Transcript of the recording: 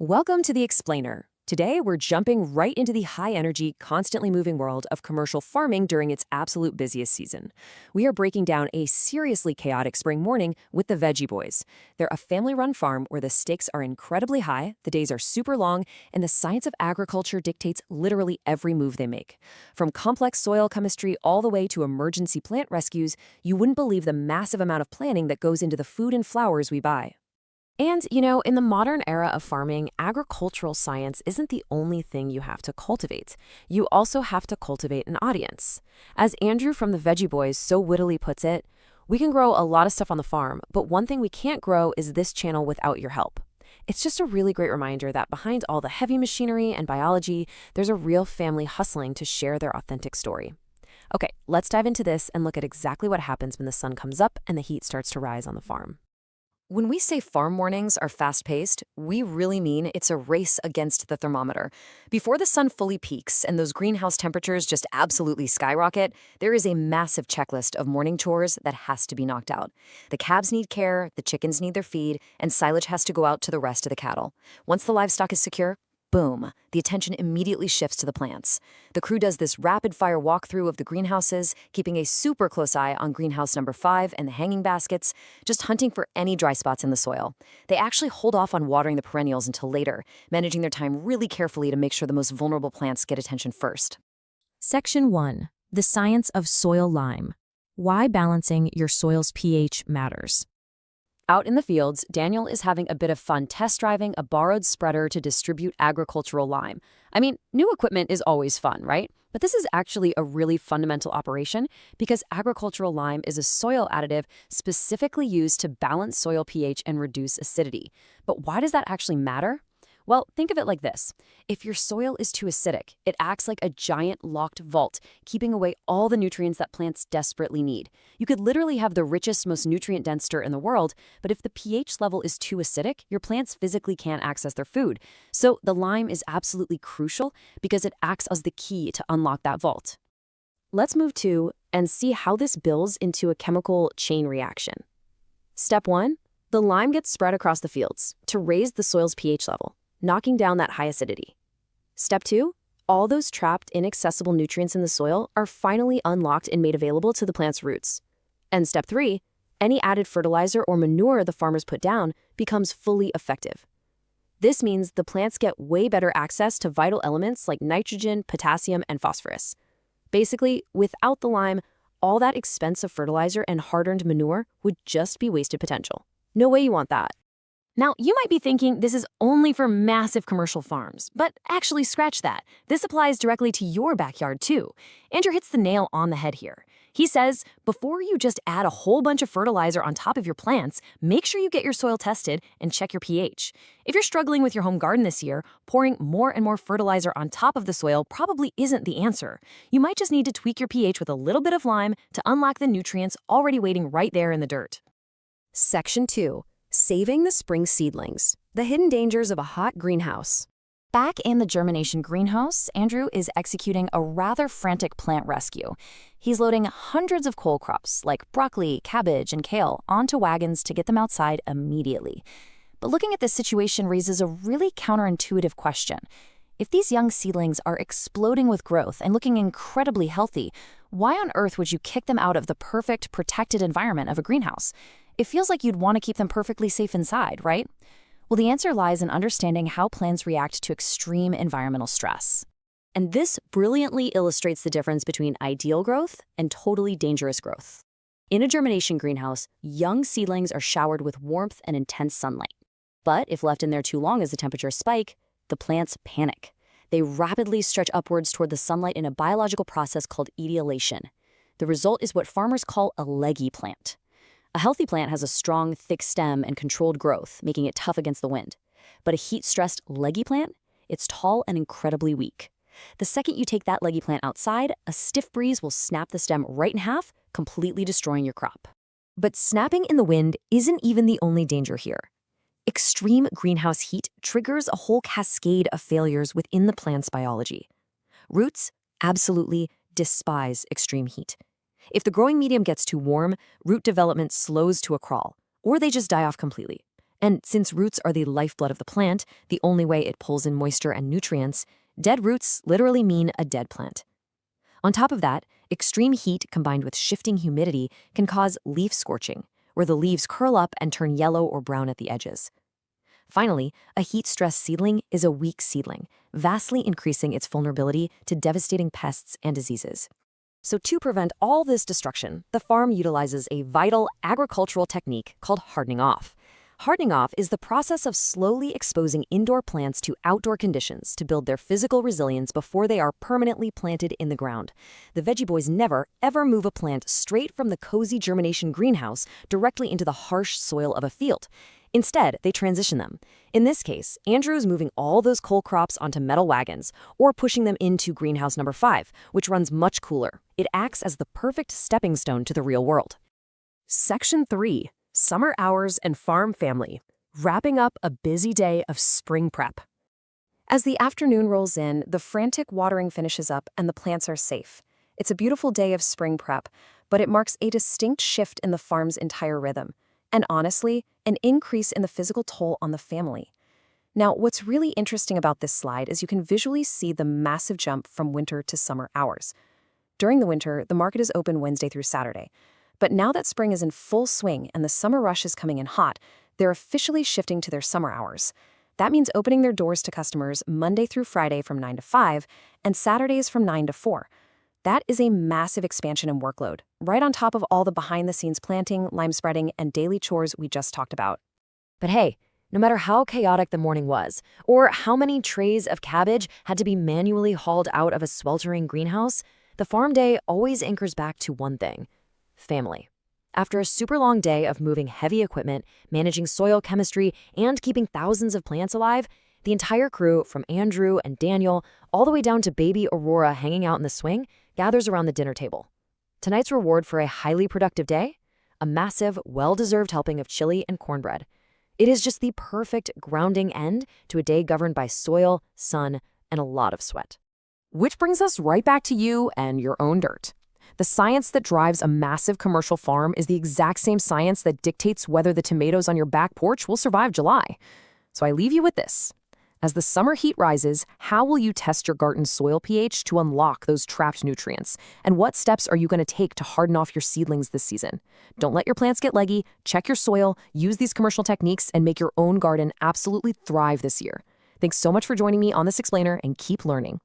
Welcome to The Explainer. Today, we're jumping right into the high-energy, constantly moving world of commercial farming during its absolute busiest season. We are breaking down a seriously chaotic spring morning with the Veggie Boys. They're a family-run farm where the stakes are incredibly high, the days are super long, and the science of agriculture dictates literally every move they make. From complex soil chemistry all the way to emergency plant rescues, you wouldn't believe the massive amount of planning that goes into the food and flowers we buy. And, in the modern era of farming, agricultural science isn't the only thing you have to cultivate. You also have to cultivate an audience. As Andrew from the Veggie Boys so wittily puts it, we can grow a lot of stuff on the farm, but one thing we can't grow is this channel without your help. It's just a really great reminder that behind all the heavy machinery and biology, there's a real family hustling to share their authentic story. Okay, let's dive into this and look at exactly what happens when the sun comes up and the heat starts to rise on the farm. When we say farm mornings are fast-paced, we really mean it's a race against the thermometer. Before the sun fully peaks and those greenhouse temperatures just absolutely skyrocket, there is a massive checklist of morning chores that has to be knocked out. The calves need care, the chickens need their feed, and silage has to go out to the rest of the cattle. Once the livestock is secure, boom, the attention immediately shifts to the plants. The crew does this rapid-fire walkthrough of the greenhouses, keeping a super close eye on greenhouse number 5 and the hanging baskets, just hunting for any dry spots in the soil. They actually hold off on watering the perennials until later, managing their time really carefully to make sure the most vulnerable plants get attention first. Section 1. The Science of Soil Lime. Why balancing your soil's pH matters. Out in the fields, Daniel is having a bit of fun test driving a borrowed spreader to distribute agricultural lime. I mean, new equipment is always fun, right? But this is actually a really fundamental operation because agricultural lime is a soil additive specifically used to balance soil pH and reduce acidity. But why does that actually matter? Well, think of it like this. If your soil is too acidic, it acts like a giant locked vault, keeping away all the nutrients that plants desperately need. You could literally have the richest, most nutrient-dense dirt in the world, but if the pH level is too acidic, your plants physically can't access their food. So the lime is absolutely crucial because it acts as the key to unlock that vault. Let's move to and see how this builds into a chemical chain reaction. Step 1. The lime gets spread across the fields to raise the soil's pH level, knocking down that high acidity. Step 2, all those trapped, inaccessible nutrients in the soil are finally unlocked and made available to the plant's roots. And Step 3, any added fertilizer or manure the farmers put down becomes fully effective. This means the plants get way better access to vital elements like nitrogen, potassium, and phosphorus. Basically, without the lime, all that expensive fertilizer and hard-earned manure would just be wasted potential. No way you want that. Now, you might be thinking this is only for massive commercial farms, but actually scratch that. This applies directly to your backyard too. Andrew hits the nail on the head here. He says, before you just add a whole bunch of fertilizer on top of your plants, make sure you get your soil tested and check your pH. If you're struggling with your home garden this year, pouring more and more fertilizer on top of the soil probably isn't the answer. You might just need to tweak your pH with a little bit of lime to unlock the nutrients already waiting right there in the dirt. Section 2. Saving the spring seedlings. The hidden dangers of a hot greenhouse. Back in the germination greenhouse, Andrew is executing a rather frantic plant rescue. He's loading hundreds of cole crops like broccoli, cabbage, and kale onto wagons to get them outside immediately. But looking at this situation raises a really counterintuitive question. If these young seedlings are exploding with growth and looking incredibly healthy, why on earth would you kick them out of the perfect, protected environment of a greenhouse? It feels like you'd want to keep them perfectly safe inside, right? Well, the answer lies in understanding how plants react to extreme environmental stress. And this brilliantly illustrates the difference between ideal growth and totally dangerous growth. In a germination greenhouse, young seedlings are showered with warmth and intense sunlight. But if left in there too long as the temperatures spike, the plants panic. They rapidly stretch upwards toward the sunlight in a biological process called etiolation. The result is what farmers call a leggy plant. A healthy plant has a strong, thick stem and controlled growth, making it tough against the wind. But a heat-stressed leggy plant, it's tall and incredibly weak. The second you take that leggy plant outside, a stiff breeze will snap the stem right in half, completely destroying your crop. But snapping in the wind isn't even the only danger here. Extreme greenhouse heat triggers a whole cascade of failures within the plant's biology. Roots absolutely despise extreme heat. If the growing medium gets too warm, root development slows to a crawl, or they just die off completely. And since roots are the lifeblood of the plant, the only way it pulls in moisture and nutrients, dead roots literally mean a dead plant. On top of that, extreme heat combined with shifting humidity can cause leaf scorching, where the leaves curl up and turn yellow or brown at the edges. Finally, a heat-stressed seedling is a weak seedling, vastly increasing its vulnerability to devastating pests and diseases. So to prevent all this destruction, the farm utilizes a vital agricultural technique called hardening off. Hardening off is the process of slowly exposing indoor plants to outdoor conditions to build their physical resilience before they are permanently planted in the ground. The Veggie Boys never, ever move a plant straight from the cozy germination greenhouse directly into the harsh soil of a field. Instead, they transition them. In this case, Andrew is moving all those cole crops onto metal wagons or pushing them into greenhouse number 5, which runs much cooler. It acts as the perfect stepping stone to the real world. Section 3. Summer Hours and Farm Family, wrapping up a busy day of spring prep. As the afternoon rolls in, the frantic watering finishes up and the plants are safe. It's a beautiful day of spring prep, but it marks a distinct shift in the farm's entire rhythm. And honestly, an increase in the physical toll on the family. Now, what's really interesting about this slide is you can visually see the massive jump from winter to summer hours. During the winter, the market is open Wednesday through Saturday. But now that spring is in full swing and the summer rush is coming in hot, they're officially shifting to their summer hours. That means opening their doors to customers Monday through Friday from 9 to 5 and Saturdays from 9 to 4. That is a massive expansion in workload, right on top of all the behind-the-scenes planting, lime spreading, and daily chores we just talked about. But hey, no matter how chaotic the morning was, or how many trays of cabbage had to be manually hauled out of a sweltering greenhouse, the farm day always anchors back to one thing: family. After a super long day of moving heavy equipment, managing soil chemistry, and keeping thousands of plants alive, the entire crew, from Andrew and Daniel all the way down to baby Aurora hanging out in the swing, gathers around the dinner table. Tonight's reward for a highly productive day? A massive, well-deserved helping of chili and cornbread. It is just the perfect grounding end to a day governed by soil, sun, and a lot of sweat. Which brings us right back to you and your own dirt. The science that drives a massive commercial farm is the exact same science that dictates whether the tomatoes on your back porch will survive July. So I leave you with this. As the summer heat rises, how will you test your garden's soil pH to unlock those trapped nutrients? And what steps are you going to take to harden off your seedlings this season? Don't let your plants get leggy, check your soil, use these commercial techniques, and make your own garden absolutely thrive this year. Thanks so much for joining me on this explainer, and keep learning.